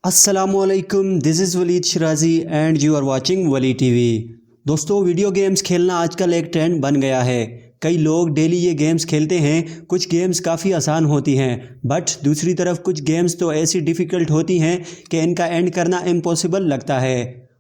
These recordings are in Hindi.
अस्सलामुअलैकुम, this is Waleed Shirazi and you are watching Wali TV. दोस्तों, वीडियो गेम्स खेलना आजकल एक ट्रेंड बन गया है। कई लोग डेली ये गेम्स खेलते हैं। कुछ गेम्स काफ़ी आसान होती हैं, बट दूसरी तरफ कुछ गेम्स तो ऐसी डिफ़िकल्ट होती हैं कि इनका एंड करना इम्पॉसिबल लगता है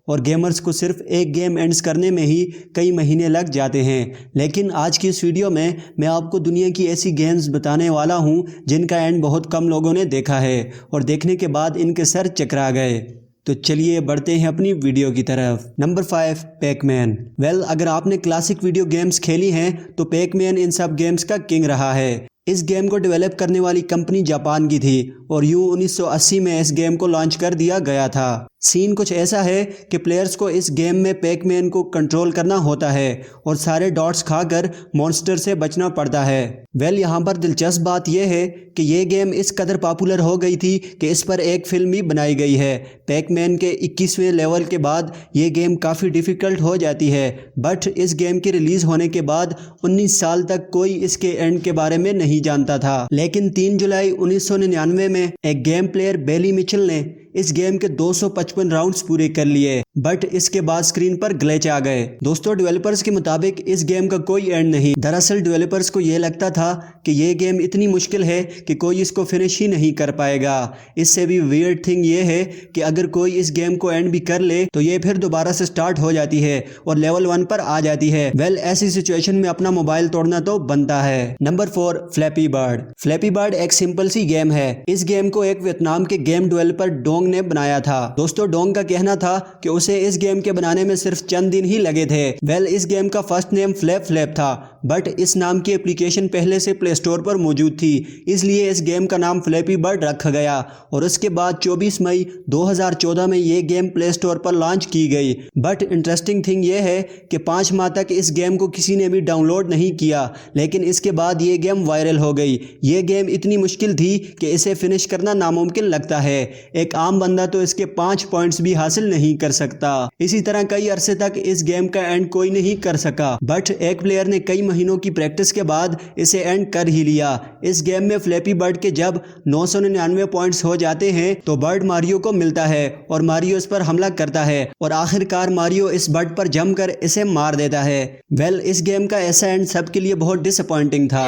और गेमर्स को सिर्फ एक गेम एंड्स करने में ही कई महीने लग जाते हैं। लेकिन आज की इस वीडियो में मैं आपको दुनिया की ऐसी गेम्स बताने वाला हूं जिनका एंड बहुत कम लोगों ने देखा है और देखने के बाद इनके सर चकरा गए। तो चलिए बढ़ते हैं अपनी वीडियो की तरफ। Number 5, Pac-Man. वेल, अगर आपने क्लासिक वीडियो गेम्स खेली हैं तो पैकमैन इन सब गेम्स का किंग रहा है। इस गेम को डेवलप करने वाली कंपनी जापान की थी और यूं 1980 में इस गेम को लॉन्च कर दिया गया था। सीन कुछ ऐसा है कि प्लेयर्स को इस गेम में पैकमैन को कंट्रोल करना होता है और सारे डॉट्स खाकर मॉन्स्टर से बचना पड़ता है। वेल, यहाँ पर दिलचस्प बात यह है कि ये गेम इस कदर पॉपुलर हो गई थी कि इस पर एक फिल्म भी बनाई गई है। पैकमैन के 21वें लेवल के बाद ये गेम काफ़ी डिफ़िकल्ट हो जाती है, बट इस गेम के रिलीज़ होने के बाद 19 साल तक कोई इसके एंड के बारे में नहीं जानता था। लेकिन 3 जुलाई 1999 में एक गेम प्लेयर बेली मिचेल ने इस गेम के 255 राउंड्स पूरे कर लिए, बट इसके बाद स्क्रीन पर ग्लिच आ गए। दोस्तों, डेवलपर्स के मुताबिक इस गेम का कोई एंड नहीं। दरअसल डेवलपर्स को ये लगता था कि ये गेम इतनी मुश्किल है कि कोई इसको फिनिश ही नहीं कर पाएगा। इससे भी वियर्ड थिंग ये है कि अगर कोई इस गेम को एंड भी कर ले तो ये फिर दोबारा से स्टार्ट हो जाती है और लेवल 1 पर आ जाती है। वेल, ऐसी सिचुएशन में अपना मोबाइल तोड़ना तो बनता है। Number 4, flappy bird. Flappy bird एक सिंपल सी गेम है। इस गेम को एक वियतनाम के गेम डेवलपर डोंग ने बनाया था। दोस्तों, डोंग का कहना था कि उसे इस गेम के बनाने में सिर्फ चंद दिन ही लगे थे। वेल, इस गेम का फर्स्ट नेम फ्लैप फ्लैप था, बट इस नाम की एप्लीकेशन पहले से प्ले स्टोर पर मौजूद थी, इसलिए इस गेम का नाम फ्लैपी बर्ड रखा गया और उसके बाद 24 मई 2014 में ये गेम प्ले स्टोर पर लॉन्च की गई। बट इंटरेस्टिंग थिंग ये है कि 5 माह तक इस गेम को किसी ने भी डाउनलोड नहीं किया, लेकिन इसके बाद ये गेम वायरल हो गई। ये गेम इतनी मुश्किल थी कि इसे फिनिश करना नामुमकिन लगता है। एक आम बंदा तो इसके 5 पॉइंट्स भी हासिल नहीं कर सकता। इसी तरह कई अरसे तक इस गेम का एंड कोई नहीं कर सका, बट एक प्लेयर ने कई महीनों की प्रैक्टिस के बाद इसे एंड कर ही लिया। इस गेम में फ्लैपी बर्ड के जब 999 पॉइंट्स हो जाते हैं तो बर्ड मारियो को मिलता है और मारियो इस पर हमला करता है और आखिरकार मारियो इस बर्ड पर जमकर इसे मार देता है। वेल, इस गेम का ऐसा एंड सबके लिए बहुत डिसअपॉइंटिंग था।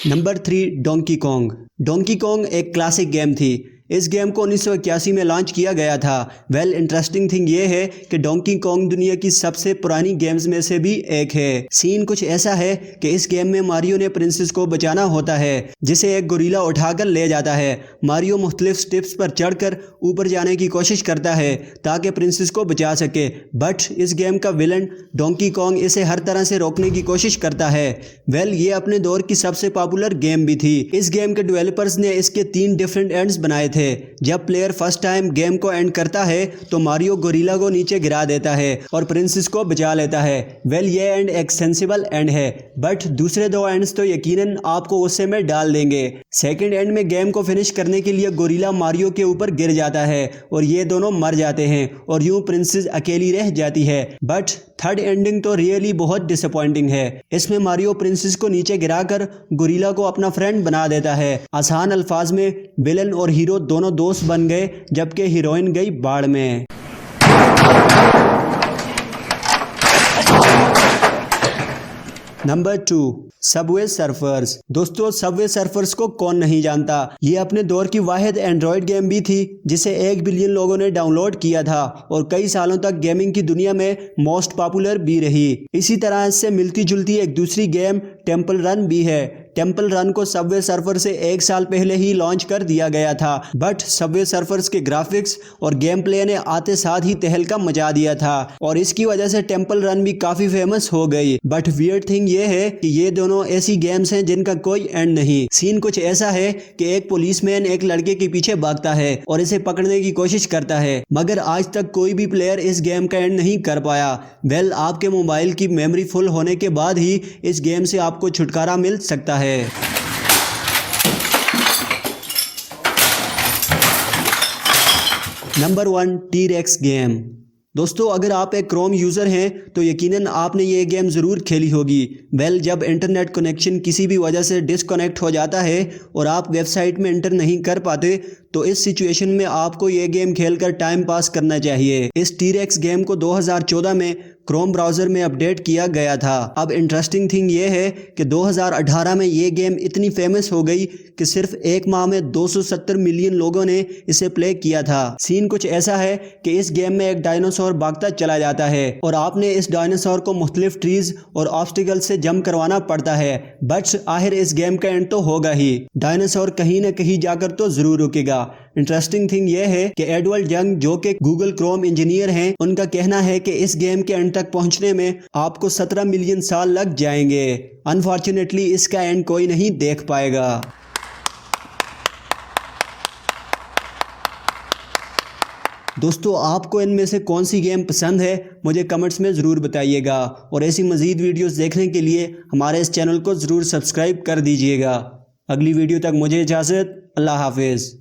Number 3, donkey Kong. Donkey Kong एक क्लासिक गेम थी। इस गेम को 1981 में लॉन्च किया गया था। वेल, इंटरेस्टिंग थिंग ये है कि डोंकी कॉन्ग दुनिया की सबसे पुरानी गेम्स में से भी एक है। सीन कुछ ऐसा है कि इस गेम में मारियो ने प्रिंसेस को बचाना होता है जिसे एक गोरिल्ला उठाकर ले जाता है। मारियो मुख्तलिफ स्टेप्स पर चढ़कर ऊपर जाने की कोशिश करता है ताकि प्रिंसेस को बचा सके, बट इस गेम का विलन डोंकी कॉन्ग इसे हर तरह से रोकने की कोशिश करता है। वेल, ये अपने दौर की सबसे पॉपुलर गेम भी थी। इस गेम के डेवलपर्स ने इसके 3 डिफरेंट एंड्स बनाए थे। जब प्लेयर फर्स्ट टाइम गेम को एंड करता है तो मारियो गोरिल्ला को नीचे गिरा देता है और प्रिंसेस को बचा लेता है। वेल, ये एंड एक सेंसिबल एंड है, बट दूसरे 2 एंड्स तो यकीनन आपको गुस्से में डाल देंगे। सेकंड एंड में गेम को फिनिश करने के लिए गोरिल्ला मारियो के ऊपर गिर जाता है और ये दोनों मर जाते हैं और यूं प्रिंसेस अकेली रह जाती है। बट थर्ड एंडिंग तो रियली बहुत डिसअपॉइंटिंग है। इसमें मारियो प्रिंसेस को नीचे गिराकर गोरिल्ला को अपना फ्रेंड बना देता है। आसान अल्फाज में विलन और हीरो दोनों दोस्त बन गए, जबकि हीरोइन गई बाढ़ में। Number 2, Subway surfers. दोस्तों, सबवे सर्फर्स को कौन नहीं जानता। ये अपने दौर की वाहिद एंड्रॉयड गेम भी थी जिसे 1 बिलियन लोगों ने डाउनलोड किया था और कई सालों तक गेमिंग की दुनिया में मोस्ट पॉपुलर भी रही। इसी तरह इससे मिलती जुलती एक दूसरी गेम टेम्पल रन भी है। टेम्पल रन को सबवे सर्फर से 1 साल पहले ही लॉन्च कर दिया गया था, बट सबवे सर्फर्स के ग्राफिक्स और गेम प्ले ने आते साथ ही तहलका मचा दिया था और इसकी वजह से टेम्पल रन भी काफी फेमस हो गई। बट वियर्ड थिंग ये है कि ये दोनों ऐसी गेम्स हैं जिनका कोई एंड नहीं। सीन कुछ ऐसा है कि एक पुलिसमैन एक लड़के के पीछे भागता है और इसे पकड़ने की कोशिश करता है, मगर आज तक कोई भी प्लेयर इस गेम का एंड नहीं कर पाया। वेल, आपके मोबाइल की मेमोरी फुल होने के बाद ही इस गेम से आपको छुटकारा मिल सकता है। Number 1, T-rex game. दोस्तों अगर आप एक क्रोम यूज़र हैं तो यकीनन आपने ये गेम ज़रूर खेली होगी। जब इंटरनेट कनेक्शन किसी भी वजह से डिसकनेक्ट हो जाता है और आप वेबसाइट में एंटर नहीं कर पाते तो इस सिचुएशन में आपको ये गेम खेलकर टाइम पास करना चाहिए। इस टीरेक्स गेम को 2014 में क्रोम ब्राउज़र में अपडेट किया गया था। अब इंटरेस्टिंग थिंग ये है कि 2018 में ये गेम इतनी फेमस हो गई कि सिर्फ एक माह में 270 मिलियन लोगों ने इसे प्ले किया था। सीन कुछ ऐसा है कि इस गेम में एक डायनासोर भागता चला जाता है और आपने इस डायनासोर को मुख्तलिफ ट्रीज और ऑब्स्टिकल से जंप करवाना पड़ता है, बट आखिर इस गेम का एंड तो होगा ही। डायनासोर कहीं ना कहीं जाकर तो जरूर रुकेगा। इंटरेस्टिंग थिंग ये है कि एडवर्ड यंग जो कि गूगल क्रोम इंजीनियर हैं, उनका कहना है कि इस गेम के एंड तक पहुंचने में आपको 17 मिलियन साल लग जाएंगे। अनफॉर्चुनेटली इसका एंड कोई नहीं देख पाएगा। दोस्तों आपको इनमें से कौन सी गेम पसंद है मुझे कमेंट्स में ज़रूर बताइएगा और ऐसी मज़ीद वीडियोस देखने के लिए हमारे इस चैनल को ज़रूर सब्सक्राइब कर दीजिएगा। अगली वीडियो तक मुझे इजाज़त। अल्लाह हाफिज़।